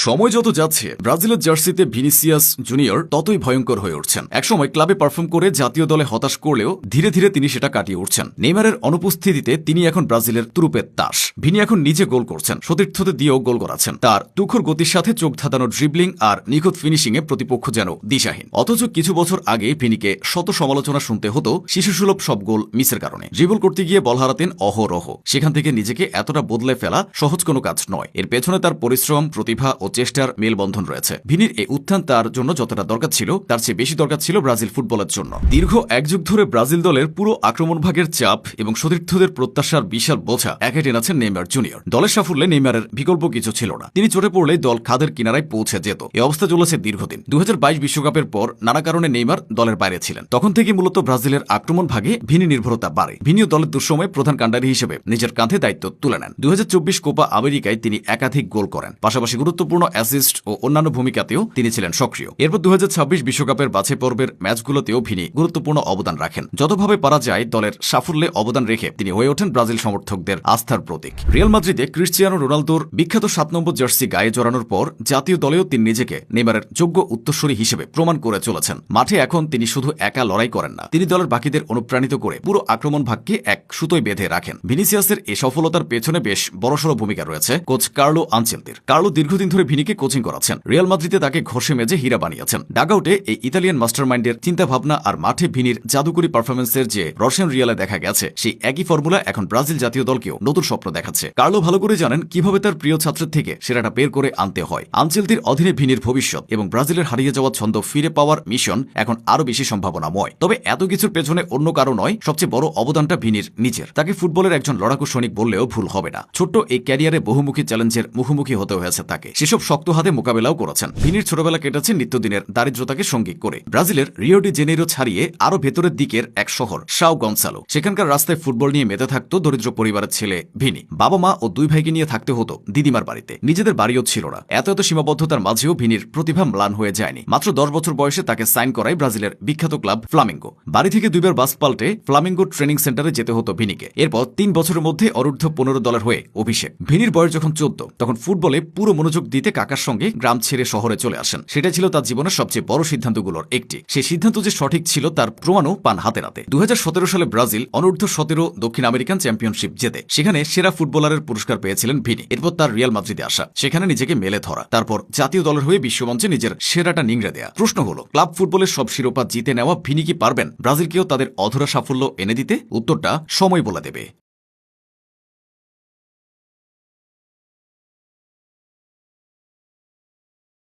সময় যত যাচ্ছে ব্রাজিলের জার্সিতে ভিনিসিয়াস জুনিয়র ততই ভয়ঙ্কর হয়ে উঠছেন। একসময় ক্লাবে পারফর্ম করে জাতীয় দলে হতাশ করলেও ধীরে ধীরে তিনি সেটা কাটিয়ে উঠছেন। নেইমারের অনুপস্থিতিতে তিনি এখন ব্রাজিলের তুরুপের তাস। ভিনি এখন নিজে গোল করছেন, সতীর্থদের দিয়েও গোল করাচ্ছেন। তার তুখর গতির সাথে চোখ ধাঁধানো ড্রিবলিং আর নিখুঁত ফিনিশিং এ প্রতিপক্ষ যেন দিশাহীন। অথচ কিছু বছর আগে ভিনিকে শত সমালোচনা শুনতে হতো শিশুসুলভ সব গোল মিসের কারণে। ড্রিবল করতে গিয়ে বল হারাতেন অহরহ। সেখান থেকে নিজেকে এতটা বদলে ফেলা সহজ কোনো কাজ নয়। এর পেছনে তার পরিশ্রম, প্রতিভা ও চেষ্টার মেলবন্ধন রয়েছে। ভিনির এই উত্থান তার জন্য যতটা দরকার ছিল তার চেয়ে বেশি দরকার ছিল ব্রাজিল ফুটবলের জন্য। দীর্ঘ এক যুগ ধরে ব্রাজিল দলের পুরো আক্রমণ ভাগের চাপ এবং সতীর্থদের প্রত্যাশার বিশাল বোঝা একে টেনেছেন নেইমার জুনিয়র। দলের সাফল্যে নেইমারের বিকল্প কিছু ছিল না। তিনি চোটে পড়লেই দল খাদের কিনারায় পৌঁছে যেত। এই অবস্থা চলেছে দীর্ঘদিন। 2022 বিশ্বকাপের পর নানা কারণে নেইমার দলের বাইরে ছিলেন। তখন থেকে মূলত ব্রাজিলের আক্রমণ ভাগে ভিনি নির্ভরতা বাড়ে। ভিনিও দলের দুঃসময়ে প্রধান কাণ্ডারি হিসেবে নিজের কাঁধে দায়িত্ব তুলে নেন। 2024 কোপা আমেরিকায় তিনি একাধিক গোল করেন। পাশাপাশি গুরুত্বপূর্ণ অ্যাসিস্ট ও অন্যান্য ভূমিকাতেও তিনি ছিলেন সক্রিয়। এরপর 2026 বিশ্বকাপের বাছাই পর্বের ম্যাচগুলোতেও ভিনি গুরুত্বপূর্ণ অবদান রাখেন। যতভাবে পারা যায় দলের সাফল্যে অবদান রেখে তিনি হয়ে ওঠেন ব্রাজিল সমর্থকদের আস্থার প্রতীক। রিয়াল মাদ্রিদে ক্রিশ্চিয়ানো রোনালদোর বিখ্যাত 7 নম্বর জার্সি গায়ে জড়ানোর পর জাতীয় দলেও তিনি নিজেকে নেইমারের যোগ্য উত্তরসূরি হিসেবে প্রমাণ করে চলেছেন। মাঠে এখন তিনি শুধু একা লড়াই করেন না, তিনি দলের বাকিদের অনুপ্রাণিত করে পুরো আক্রমণ ভাগকে এক সুতোয় বেঁধে রাখেন। ভিনিসিয়াসের এই সফলতার পেছনে বেশ বড়সড় ভূমিকা রয়েছে কোচ কার্লো আনচেলতির। কার্লো দীর্ঘদিন ধরে ভিনিকে কোচিং করাচ্ছেন। রিয়াল মাদ্রিদে তাকে ঘষে মেজে হীরা বানিয়েছেন। ডাগআউটে এই ইতালিয়ান মাস্টারমাইন্ডের চিন্তাভাবনা আর মাঠে ভিনির জাদুকরী পারফরমেন্সের যে রোশন রিয়ালে দেখা গেছে, সেই একই ফর্মুলা এখন ব্রাজিল জাতীয় দলকেও নতুন স্বপ্ন দেখাচ্ছে। কার্লো ভালো করে জানেন কিভাবে তার প্রিয় ছাত্রের থেকে সেরাটা বের করে আনতে হয়। আনচেলতির অধীনে ভিনির ভবিষ্যৎ এবং ব্রাজিলের হারিয়ে যাওয়া ছন্দ ফিরে পাওয়ার মিশন এখন আরো বেশি সম্ভাবনাময়। তবে এত কিছুর পেছনে অন্য কারো নয়, সবচেয়ে বড় অবদানটা ভিনির নিজের। তাকে ফুটবলের একজন লড়াকু সৈনিক বললেও ভুল হবে না। ছোট্ট এই ক্যারিয়ারে বহুমুখী চ্যালেঞ্জের মুখোমুখি হতে হয়েছে তাকে। সেসব শক্ত হাতে মোকাবেলাও করেছেন। ভিনির ছোটবেলা কেটেছে নিত্যদিনের দারিদ্রতাকে সঙ্গী করে। ব্রাজিলের রিও ডি জেনেইরো ছাড়িয়ে আরো ভেতরের দিকের এক শহর সাও গনসালো, সেখানকার রাস্তায় ফুটবল নিয়ে মেতে থাকতো দরিদ্র পরিবারের ছেলে ভিনি। বাবা মা ও 2 ভাইকে নিয়ে থাকতে হতো দিদিমার বাড়িতে। নিজেদের বাড়িও ছিল না। এত সীমাবদ্ধতার মাঝেও ভিনির প্রতিভা ম্লান হয়ে যায়নি। মাত্র 10 বছর বয়সে তাকে সাইন করায় ব্রাজিলের বিখ্যাত ক্লাব ফ্লামিঙ্গো। বাড়ি থেকে 2 বার বাস পাল্টে ফ্লামিঙ্গো ট্রেনিং সেন্টারে যেতে হতো ভিনিকে। এরপর 3 বছরের মধ্যে অনূর্ধ্ব 15 দলের হয়ে অভিষেক। ভিনির বয়স যখন 14, তখন ফুটবলে পুরো মনোযোগ দিতে কাকার সঙ্গে গ্রাম ছেড়ে শহরে চলে আসেন। সেটা ছিল তার জীবনের সবচেয়ে বড় সিদ্ধান্তগুলোর একটি। সেই সিদ্ধান্ত যে সঠিক ছিল তার প্রমাণও পান হাতে নাতে। 2017 সালে ব্রাজিল অনূর্ধ্ব 17 দক্ষিণ আমেরিকান চ্যাম্পিয়নশিপ জেতে। সেখানে সেরা ফুটবলারের পুরস্কার পেয়েছিলেন ভিনি। এরপর তার রিয়াল মাদ্রিদে আসা, সেখানে নিজেকে মেলে ধরা, তারপর জাতীয় দলের হয়ে বিশ্বমঞ্চে নিজের সেরাটা নিংড়ে দেয়া। প্রশ্ন হলো, ক্লাব ফুটবলের সব শিরোপা জিতে নেওয়া ভিনি কি পারবেন ব্রাজিলকেও তাদের অধরা সাফল্য এনে দিতে? উত্তরটা সময় বলে দেবে।